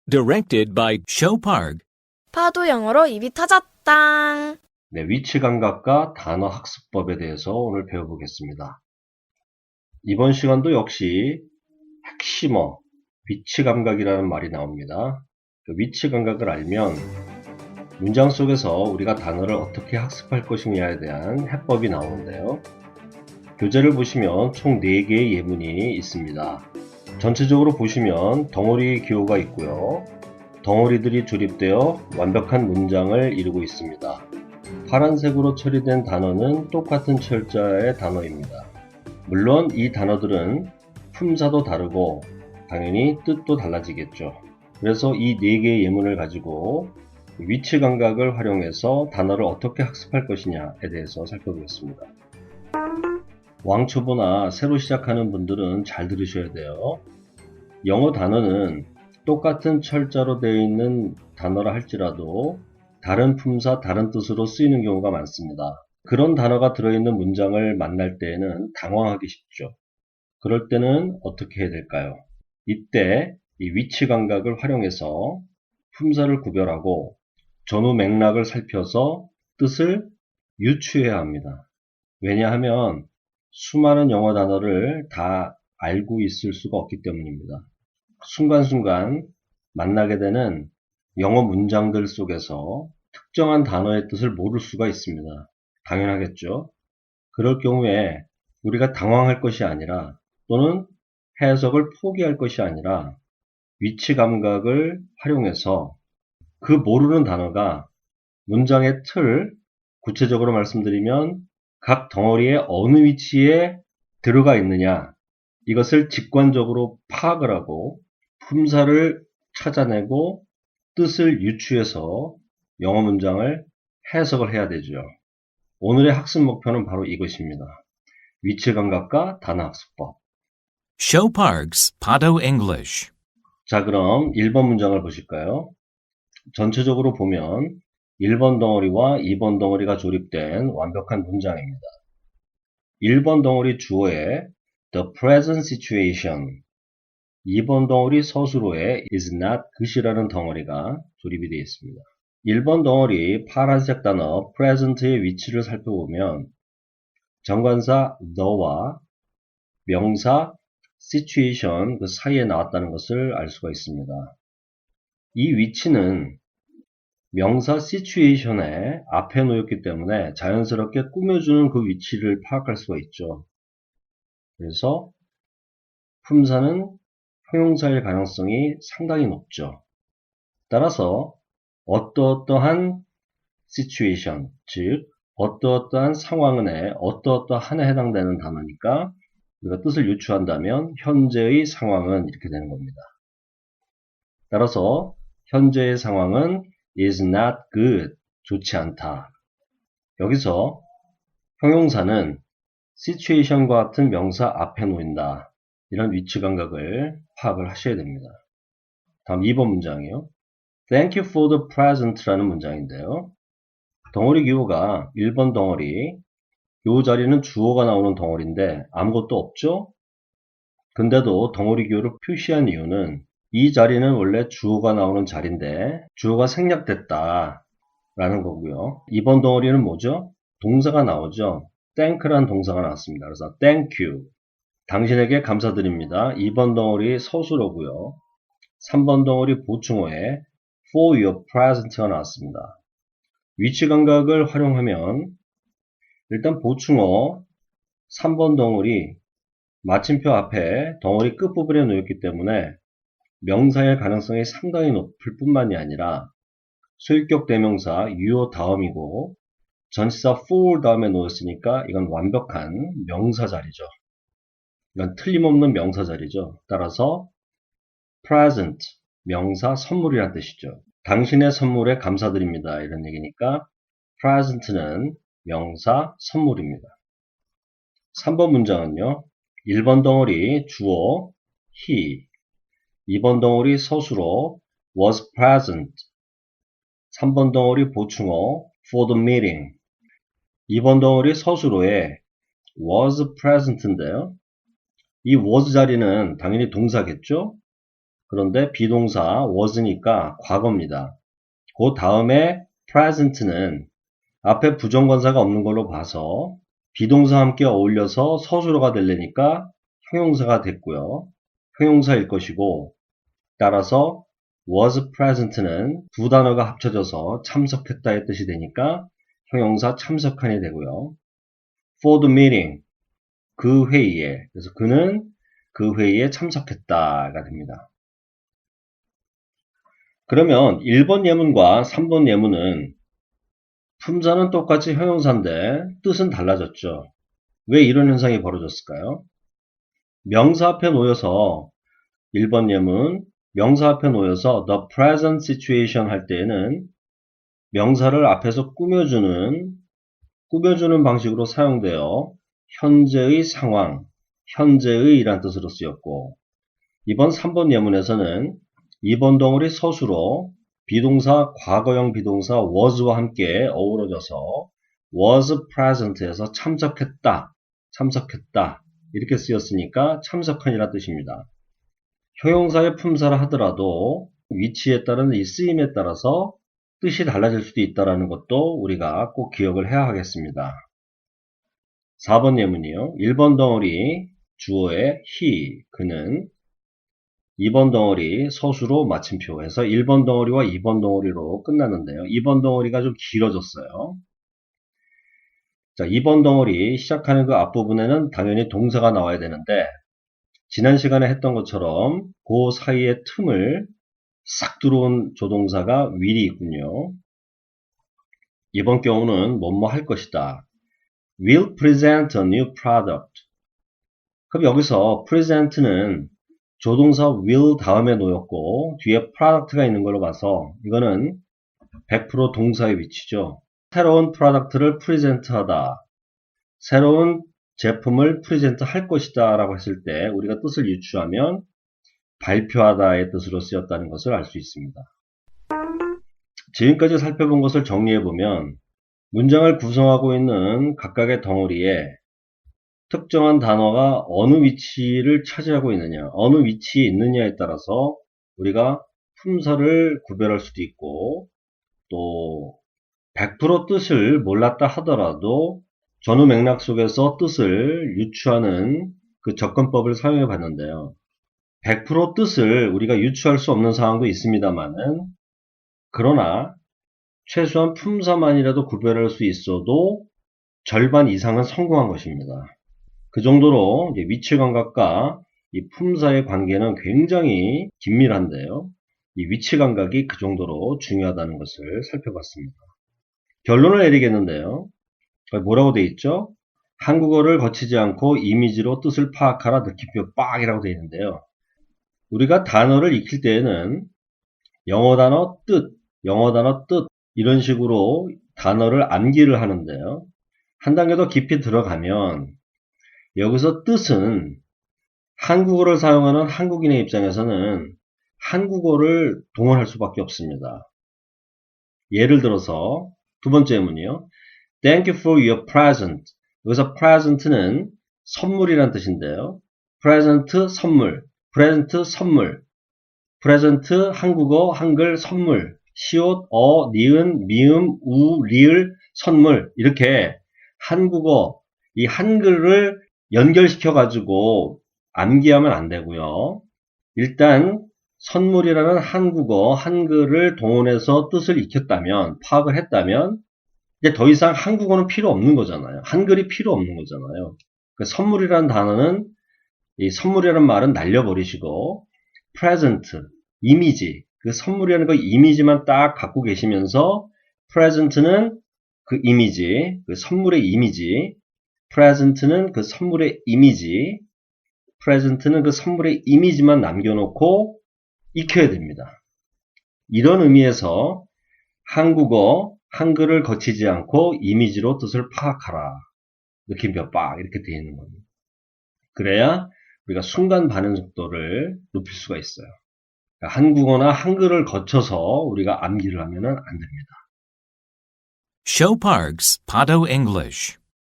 Directed by Show Park. 파도 영어로 입이 터졌당. 네, 위치 감각과 단어 학습법에 대해서 오늘 배워보겠습니다. 이번 시간도 역시 핵심어, 위치 감각이라는 말이 나옵니다. 그 위치 감각을 알면 문장 속에서 우리가 단어를 어떻게 학습할 것이냐에 대한 해법이 나오는데요. 교재를 보시면 총 4개의 예문이 있습니다. 전체적으로 보시면 덩어리 기호가 있고요. 덩어리들이 조립되어 완벽한 문장을 이루고 있습니다. 파란색으로 처리된 단어는 똑같은 철자의 단어입니다. 물론 이 단어들은 품사도 다르고 당연히 뜻도 달라지겠죠. 그래서 이 4개의 예문을 가지고 위치 감각을 활용해서 단어를 어떻게 학습할 것이냐에 대해서 살펴보겠습니다. 왕초보나 새로 시작하는 분들은 잘 들으셔야 돼요. 영어 단어는 똑같은 철자로 되어 있는 단어라 할지라도 다른 품사, 다른 뜻으로 쓰이는 경우가 많습니다. 그런 단어가 들어있는 문장을 만날 때에는 당황하기 쉽죠. 그럴 때는 어떻게 해야 될까요? 이때 이 위치 감각을 활용해서 품사를 구별하고 전후 맥락을 살펴서 뜻을 유추해야 합니다. 왜냐하면 수많은 영어 단어를 다 알고 있을 수가 없기 때문입니다. 순간순간 만나게 되는 영어 문장들 속에서 특정한 단어의 뜻을 모를 수가 있습니다. 당연하겠죠. 그럴 경우에 우리가 당황할 것이 아니라 또는 해석을 포기할 것이 아니라 위치 감각을 활용해서 그 모르는 단어가 문장의 틀, 구체적으로 말씀드리면 각 덩어리의 어느 위치에 들어가 있느냐, 이것을 직관적으로 파악을 하고 품사를 찾아내고 뜻을 유추해서 영어 문장을 해석을 해야 되죠. 오늘의 학습 목표는 바로 이것입니다. 위치 감각과 단어 학습법. Show Park's Pado English. 자, 그럼 1번 문장을 보실까요? 전체적으로 보면 1번 덩어리와 2번 덩어리가 조립된 완벽한 문장입니다. 1번 덩어리 주어에 the present situation, 2번 덩어리 서술어에 is not good이라는 덩어리가 조립이 되어 있습니다. 1번 덩어리 파란색 단어 present의 위치를 살펴보면 정관사 the와 명사 situation 그 사이에 나왔다는 것을 알 수가 있습니다. 이 위치는 명사 situation의 앞에 놓였기 때문에 자연스럽게 꾸며주는 그 위치를 파악할 수가 있죠. 그래서 품사는 형용사일 가능성이 상당히 높죠. 따라서 어떠어떠한 situation, 즉 어떠어떠한 상황에 어떠어떠한에 해당되는 단어니까 우리가 뜻을 유추한다면 현재의 상황은 이렇게 되는 겁니다. 따라서 현재의 상황은 is not good, 좋지 않다. 여기서 형용사는 situation과 같은 명사 앞에 놓인다. 이런 위치 감각을 파악을 하셔야 됩니다. 다음 2번 문장이요. Thank you for the present라는 문장인데요. 덩어리 기호가 1번 덩어리, 이 자리는 주어가 나오는 덩어리인데 아무것도 없죠? 근데도 덩어리 기호를 표시한 이유는 이 자리는 원래 주어가 나오는 자리인데 주어가 생략됐다 라는 거고요. 2번 덩어리는 뭐죠? 동사가 나오죠. thank라는 동사가 나왔습니다. 그래서 thank you, 당신에게 감사드립니다. 2번 덩어리 서술어고요. 3번 덩어리 보충어에 for your present가 나왔습니다. 위치 감각을 활용하면 일단 보충어 3번 덩어리 마침표 앞에 덩어리 끝부분에 놓였기 때문에 명사의 가능성이 상당히 높을 뿐만이 아니라 소유격 대명사 your 다음이고 전치사 for 다음에 놓였으니까 이건 완벽한 명사 자리죠. 이건 틀림없는 명사 자리죠. 따라서 present, 명사 선물이란 뜻이죠. 당신의 선물에 감사드립니다. 이런 얘기니까 present는 명사 선물입니다. 3번 문장은요. 1번 덩어리 주어 he, 2번 덩어리 서술어 was present, 3번 덩어리 보충어 for the meeting. 2번 덩어리 서술어에 was present인데요. 이 was 자리는 당연히 동사겠죠? 그런데 비동사 was니까 과거입니다. 그 다음에 present는 앞에 부정관사가 없는 걸로 봐서 비동사와 함께 어울려서 서술어가 되려니까 형용사가 됐고요. 형용사일 것이고 따라서 was present는 두 단어가 합쳐져서 참석했다의 뜻이 되니까 형용사 참석한이 되고요. for the meeting, 그 회의에, 그래서 그는 그 회의에 참석했다가 됩니다. 그러면 1번 예문과 3번 예문은 품사는 똑같이 형용사인데 뜻은 달라졌죠. 왜 이런 현상이 벌어졌을까요? 명사 앞에 놓여서 1번 예문 명사 앞에 놓여서 the present situation 할 때에는 명사를 앞에서 꾸며주는 방식으로 사용되어 현재의 상황, 현재의 이란 뜻으로 쓰였고 이번 3번 예문에서는 2번 덩어리 서술어 비동사 과거형 비동사 was와 함께 어우러져서 was present에서 참석했다 이렇게 쓰였으니까 참석한이라 뜻입니다. 형용사의 품사를 하더라도 위치에 따른 이 쓰임에 따라서 뜻이 달라질 수도 있다는 것도 우리가 꼭 기억을 해야 하겠습니다. 4번 예문이요. 1번 덩어리 주어의 he, 그는 2번 덩어리 서술어 마침표에서 1번 덩어리와 2번 덩어리로 끝났는데요. 2번 덩어리가 좀 길어졌어요. 자, 2번 덩어리 시작하는 그 앞부분에는 당연히 동사가 나와야 되는데 지난 시간에 했던 것처럼 그 사이에 틈을 싹 들어온 조동사가 will이 있군요. 이번 경우는 뭐뭐 할 것이다. will present a new product. 그럼 여기서 present는 조동사 will 다음에 놓였고 뒤에 product가 있는 걸로 봐서 이거는 100% 동사의 위치죠. 새로운 product를 프레젠트하다. 새로운 제품을 프레젠트 할 것이다 라고 했을 때 우리가 뜻을 유추하면 발표하다의 뜻으로 쓰였다는 것을 알 수 있습니다. 지금까지 살펴본 것을 정리해보면 문장을 구성하고 있는 각각의 덩어리에 특정한 단어가 어느 위치를 차지하고 있느냐, 어느 위치에 있느냐에 따라서 우리가 품사를 구별할 수도 있고 또 100% 뜻을 몰랐다 하더라도 전후 맥락 속에서 뜻을 유추하는 그 접근법을 사용해 봤는데요. 100% 뜻을 우리가 유추할 수 없는 상황도 있습니다만은 그러나 최소한 품사만이라도 구별할 수 있어도 절반 이상은 성공한 것입니다. 그 정도로 이제 위치 감각과 이 품사의 관계는 굉장히 긴밀한데요. 이 위치 감각이 그 정도로 중요하다는 것을 살펴봤습니다. 결론을 내리겠는데요. 뭐라고 되어 있죠? 한국어를 거치지 않고 이미지로 뜻을 파악하라 느낌표 빡이라고 되어 있는데요. 우리가 단어를 익힐 때에는 영어 단어 뜻 이런 식으로 단어를 암기를 하는데요. 한 단계 더 깊이 들어가면 여기서 뜻은 한국어를 사용하는 한국인의 입장에서는 한국어를 동원할 수밖에 없습니다. 예를 들어서 두 번째 문이요. Thank you for your present. 여기서 present는 선물이란 뜻인데요. present 선물, present 선물, present 한국어 한글 선물, 시옷, 니은, 미음, 우, 리을, 선물 이렇게 한국어 이 한글을 연결시켜 가지고 암기하면 안 되고요. 일단 선물이라는 한국어 한글을 동원해서 뜻을 익혔다면 파악을 했다면 이제 더 이상 한국어는 필요 없는 거잖아요. 한글이 필요 없는 거잖아요. 그 선물이라는 단어는 이 선물이라는 말은 날려버리시고 present 이미지 그 선물이라는 그 이미지만 딱 갖고 계시면서 present는 그 이미지 그 선물의 이미지 present는 그 선물의 이미지 present는 그 선물의 이미지만 남겨놓고 익혀야 됩니다. 이런 의미에서 한국어 한글을 거치지 않고 이미지로 뜻을 파악하라. 느낌표 빡 이렇게 되어 있는 겁니다. 그래야 우리가 순간 반응 속도를 높일 수가 있어요. 그러니까 한국어나 한글을 거쳐서 우리가 암기를 하면 안 됩니다. Show Parks, Pado English.